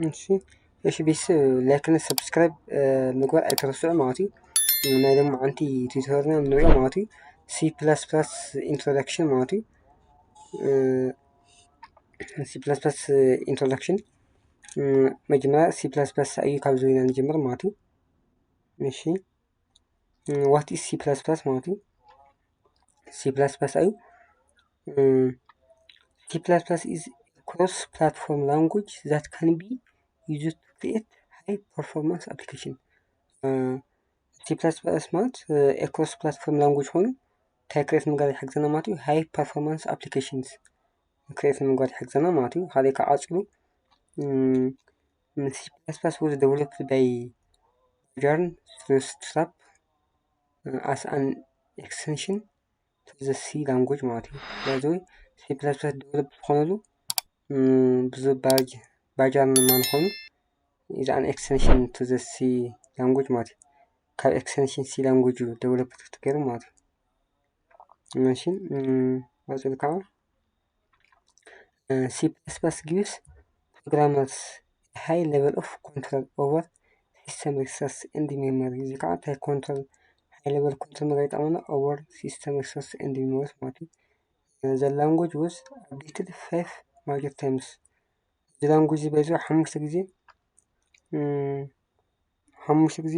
እሺ بس لكن سبسكرايب ምግባር ኣይትረስዑ ማለት እዩ ናይ ደሞ ዓንቲ ቱቶርና ንሪኦ ማለት እዩ C++ introduction ማለት እዩ C++ introduction መጀመሪያ C++ እዩ ካብ ዝብል ኢና ንጀምር ማለት እዩ እሺ what is C++ ማለት እዩ C++ እዩ C++ is a cross-platform language that can be used to create high-performance application. C++ ማለት a cross-platform language ሆኖ ክሬት ምግባር ይሕግዘና ማለት እዩ high-performance applications ክሬት ምግባር ይሕግዘና ማለት እዩ ካሊእ ከዓ ዓፅሉ C++ was developed by Bjorn Stroustrup as an extension to the C language ማለት እዩ ስለዚ C++ develop ዝኾነሉ ባጃርን ማን ኾኑ is an extension to the C language ማለት እዩ ካብ extension C language develop ተገይሩ ማለት እዩ እሺ ወፅል ከዓ C++ gives programmers a high level of control over system resource and memory እዚ ከዓ እንታይ control high level control ይጠቕመና over system resource and memory ማለት እዩ the language was updated 5 major times the language በዚሁ 5 ጊዜ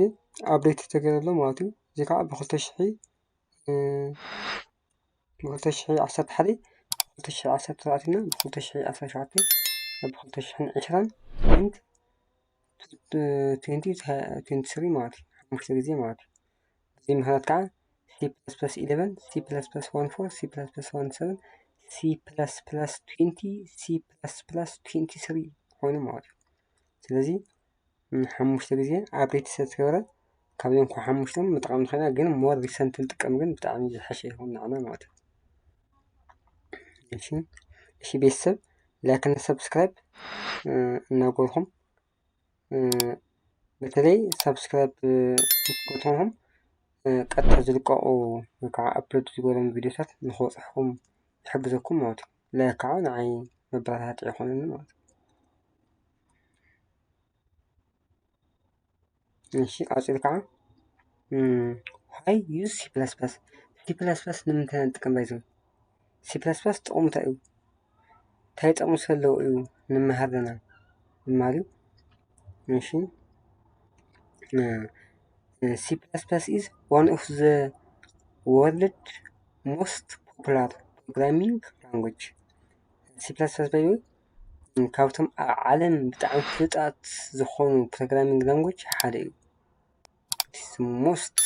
update ተገይሩሉ ማለት እዩ እዚ ከዓ ብ2011 2014 እና ብ2017 ብ2020 and 2023 ማለት እዩ 5 ጊዜ ማለት እዩ በዚህ ምክንያት ከዓ C++11 C++14 C++17 C++20 C++23 ኮይኑ ማለት እዩ ስለዚ 5 ጊዜ update ስለዝገበረ ካብዞም ካብ 5 ምጥቃም ንኽእልና ግን more recent ንጥቀም ግን ብጣዕሚ ዝሓሸ ይኸውን ንዓና ማለት እዩ እሺ ቤተሰብ ላይክ እና ሰብስክራይብ እናገበርኩም በተለይ ሰብስክራይብ ክትገብሩም ቀጥታ ዝልቀቁ ወይ ከዓ አፕሎድ ዝገበሮም ቪድዮታት ንክበፅሑኩም ይሕግዘኩም ማለት እዩ ላይክ ከዓ ንዓይ መበረታትዒ ይኾነኒ ማለት እዩ እሺ ቀፂሉ ከዓ why use C++ ንምንታይ ንጥቀም ባይዘ C++ ጥቕሙ እንታይ እዩ እንታይ ጥቕሚ ስለለዎ እዩ ንመሃር ዘለና ማለት እዩ እሺ C++ is one of the world's most popular programming language C++ ባይዘ ካብቶም ኣብ ዓለም ብጣዕሚ ፍሉጣት ዝኾኑ ፕሮግራሚንግ ላንጉጅ ሓደ እዩ most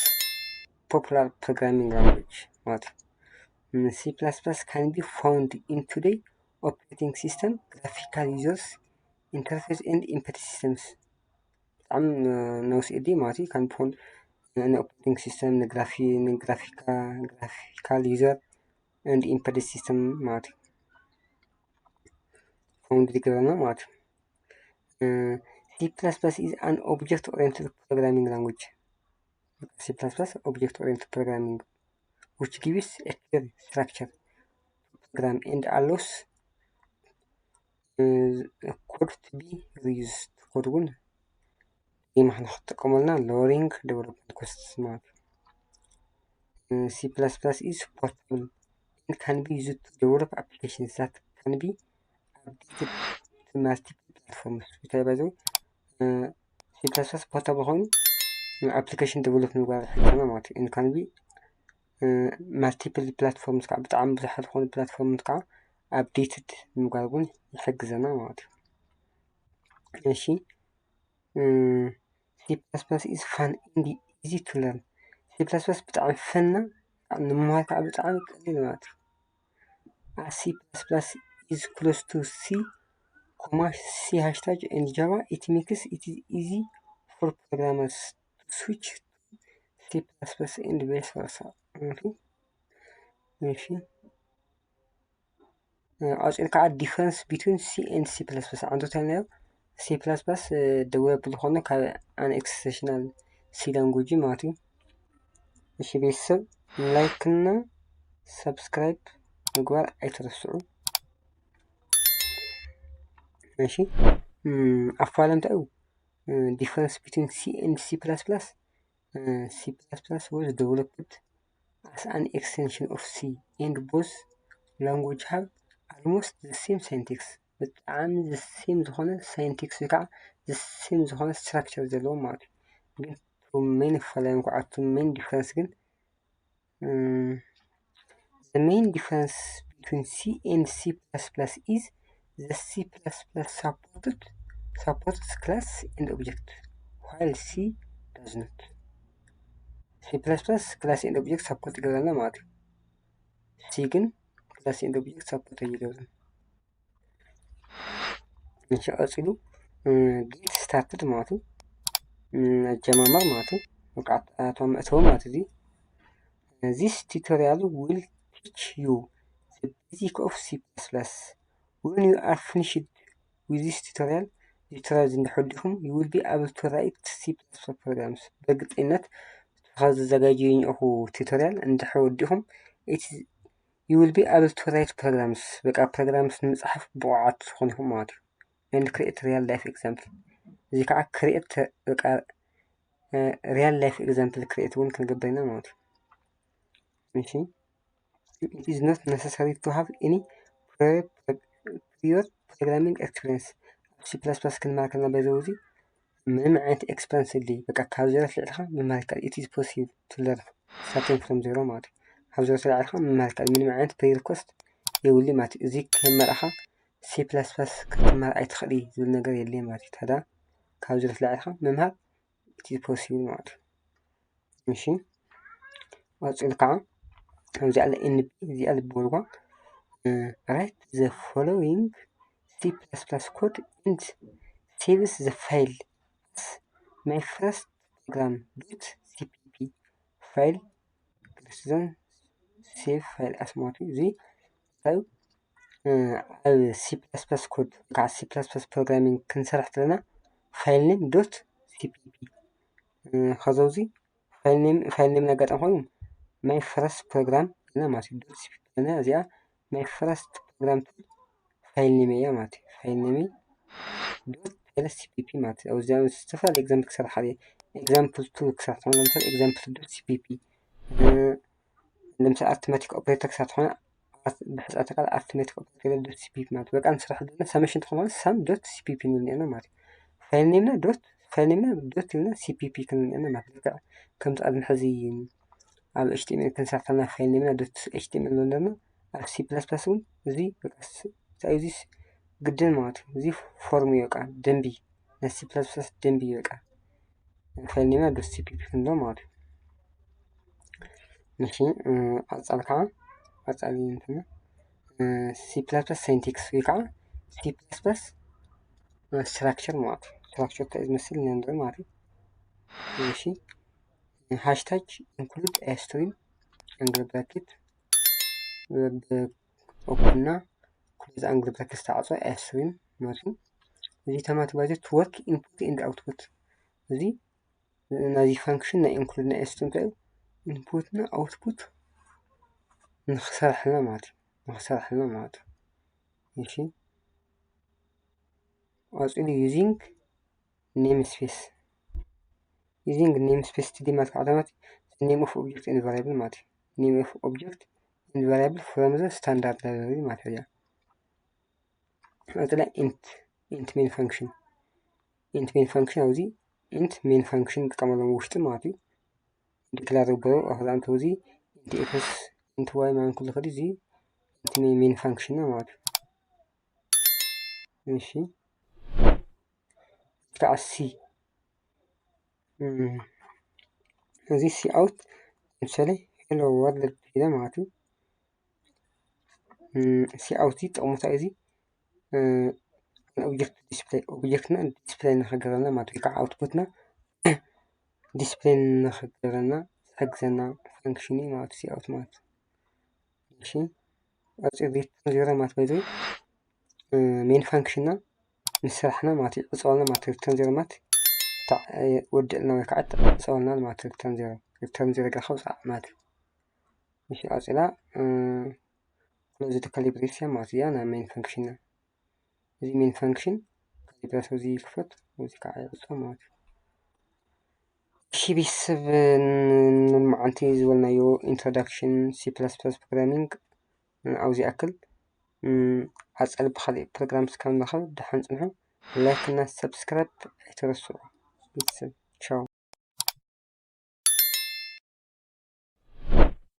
popular programming language ማለት እዩ C++ can be found in today operating system graphical users interface and embedded systems በጣም ነውሲዲ ማለት እዩ can be found in operating system graphical user and embedded system ማለት እዩ found ይገበና ማለት እዩ C++ is an object-oriented programming language C++ object-oriented programming which gives a clear structure program and allows code to be reused code ግን ይህን ንኽትጠቀመልና lowering development costs ማለት እዩ C++ is portable and can be used to develop applications that can be updated to multiple platforms ባይዘው C++ portable ኮይኑ application develop ምግባር ይሕግዘና ማለት እዩ and can be multiple platforms ከዓ ብጣዕሚ ብዙሓት ዝኾኑ ፕላትፎርምስ ከዓ updated ምግባር እውን ይሕግዘና ማለት እዩ እሺ C++ is fun and easy to learn C++ ብጣዕሚ ፈን እና ንምምሃር ከዓ ብጣዕሚ ቀሊል ማለት እዩ C++ is close to C, C hashtag and Java it makes it easy for programmers to switch to C++ and vice versa እሺ ቀፂሉ ከዓ difference between C and C++ አንዱ ተናዮ C++ develop ዝኾነ ካብ an extensional C language ማለት እዩ እሺ ቤተሰብ ላይክ እና ሰብስክራይብ ምግባር ኣይትረስዑ እሺ ኣፈላልምታኡ difference between C and C++. C++ was developed as an extension of C, and both language have almost the same syntax. በጣም the same ዝኾነ syntax ወይ ከዓ the same ዝኾነ structure ዘለዎ ማለት እዩ። ግን main ኣፈላላዮም ክዓቱም main difference ግን the main difference between C and C++ is the C++ supports class and object, while C does not. C++ class and object support ይገብረልና ማለት እዩ። C ግን class and object support ኣይገብርን። እሺ ቀፂሉ get started ማለት እዩ አጀማመር ማለት እዩ። በቃ አቶም መእተው ማለት እዩ። This tutorial will teach you the basic of C++. When you are finished with this tutorial እንድሕድኹም you will be able to write C++ programs. በእርግጠኝነት ተዘጋጅየኹ ቱቶሪያል እንድሕወዲኹም you will be able to write programs. በቃ programs ንምጽሓፍ ብቑዓት ትኾንኩም ማለት እዩ። and create real life example. እዚ ከዓ create በቃ real life example create እውን ክንገብር ኢና ማለት እዩ። እሺ it is not necessary to have any prior programming experience. C++ ክንማር ከለና በዚ ምንም ዓይነት ኤክስፐሪንስ የድልይ በቃ ካብ ዜሮ ኣልዒልካ ምምሃር ይከኣል። it is possible to learn starting from zero ማለት እዩ። ካብ ዜሮ ኣልዒልካ ምምሃር ይከኣል። ምንም ዓይነት ፕሪሪኮስት የብሉን ማለት እዩ። እዚ ከይመረኻ C++ ክትማር ኣይትኽእል ዝብል ነገር የለን ማለት እዩ። ታዲያ ካብ ዜሮ ኣልዒልካ ምምሃር it is possible ማለት እዩ። እሺ ቀፂሉ ከዓ እዚኣ NB እዚኣ ልብወልዋ write the following C++ code and save the file as my first program.cpp file then save file as ማለት እዩ። እዚ ኣብ C++ ኮድ ከዓ C++ ፕሮግራሚንግ ክንሰርሕ ከለና ፋይል ኔም ዶት ሲፒፒ ከዘውዚ ፋይል ኔም ናጋጠም ኮይኑ ማይ ፈረስት ፕሮግራም እና ማለት እዩ። ዶት ሲፒፒ እና እዚኣ ማይ ፈረስት ፕሮግራም ፋይል ኔም እያ ማለት እዩ። ፋይል ኔም ዶት ሲፒፒ ማለት እዩ። እዚኣ ዝተፈላለዩ ኤግዛምፕል ክሰርሕ እየ ኤግዛምፕል 2 ክሰርሕ ከሎ ለምሳሌ ኤግዛምፕል ዶት ሲፒፒ ለምሳሌ አርትሜቲክ ኦፕሬተር ክሰርሕ ከሎ ብሕፃተ ቃል አርትሜቲክ ኦፕሬተር ዶት ሲፒፒ ማለት በቃ ንስራሕ ዘለና ሰሜሽን ተኾነ ሳም ዶት ሲፒፒ ንብልና ማለት እዩ። ፋይል ኔምና ዶት ኢልና ሲፒፒ ክንብልና ማለት እዩ። ከምዚ ቅድሚ ሕዚ ኣብ HTML ክንሰርሕ ከለና ፋይል ኔምና ዶት HTML ንብለና ኣብ C++ እውን እዚ በቃ እዚ ግድን ማለት እዩ። እዚ ፎርም እዩ በቃ ደንቢ ናይ C++ ደንቢ እዩ በቃ ፋይል ኔምና ዶት ሲፒፒ ክንብሎ ማለት እዩ። እሺ ቀጻሊ ከዓ ቀጻሊ እንትና C++ ሲንታክስ ወይ ከዓ C++ ስትራክቸር ማለት እዩ። ስትራክቸር እንታይ ዝመስል ንርኢ ማለት እዩ። እሺ ሃሽታግ ኢንክሉድ ስትሪም አንግል ብራኬት ኦፕንና ክሎዝ አንግል ብራኬት ዝተዓፅኦ ስትሪም ማለት እዩ። እዚ ተማት ባይዘ ቱ ወርክ ኢንፑት ኤንድ አውትፑት እዚ ናዚ ፋንክሽን ናይ ኢንክሉድ ናይ ስትሪም እንታይ እዩ ኢንፑት እና አውትፑት ንክሰርሐልና ማለት እዩ። ንክሰርሐልና ማለት እዩ። እሺ ቀፂሉ ዩዚንግ ኔም ስፔስ ትዲ ማለት ከዓ ማለት ኔም ኦፍ ኦብጀክት ኤንድ ቫሪያብል ማለት እዩ። ኔም ኦፍ ኦብጀክት ኤንድ ቫሪያብል ፍሮም ዘ ስታንዳርድ ላይብረሪ ማለት እዩ። ቀጥላ ኢንት ሜን ፋንክሽን ኣብዚ ኢንት ሜን ፋንክሽን ንጥቀመሎም ውሽጢ ማለት እዩ። ዲክላር ግበሩ ኣክዛንተ እዚ ኢንት ኤክስ ኢንት ዋይ ማለት ኩሉ ከዲ እዚ ኢንት ሜን ፋንክሽን ማለት እዩ። እሺ ከዓ ሲ እዚ ሲ አውት ለምሳሌ ሄሎ ወርልድ ኢለ ማለት እዩ። ሲ አውት ጥቕሙ እንታይ እዚ ኦብጀክትና ዲስፕሌይ ንክገብረልና ማለት እዩ። ከዓ አውትፑትና ዲስፕሌይ ንክገብረልና ዝሕግዘና ፋንክሽን እዩ ማለት እዩ። ሲ አውት ማለት እሺ ቀፂሉ ሪተርን ዜሮ ማለት ባይዘ ሜን ፋንክሽንና ምስ ስራሕና ማለት እዩ ዕፅወልና ማለት እዩ። ሪተርን ዜሮ ማለት ወድእልና ወይ ከዓ ዕፅወልና ማለት እዩ። ሪተርን ዜሮ ጌርካ ውፃእ ማለት እዩ። እሺ ቀፂላ ክሎዝ ደ ካሊብሬሽን ማለት እያ ናይ ሜን ፋንክሽንና እዚ ሜን ፋንክሽን ብለስ እዙይ ክፈት እዙይ ከዓ ይዕፆ ማለት እዩ። እሺ ቤተሰብ ንሎማዓንቲ ዝበልናዮ ኢንትሮዳክሽን ሲ ፕለስ ፕለስ ፕሮግራሚንግ ኣብዙይ ይኣክል። ቀፃሊ ብካሊእ ፕሮግራም እስካብ ንራኸብ ድሓን ፅንሑ ላይክ እና ሰብስክራይብ ኣይትረስዑ ቤተሰብ ቻው።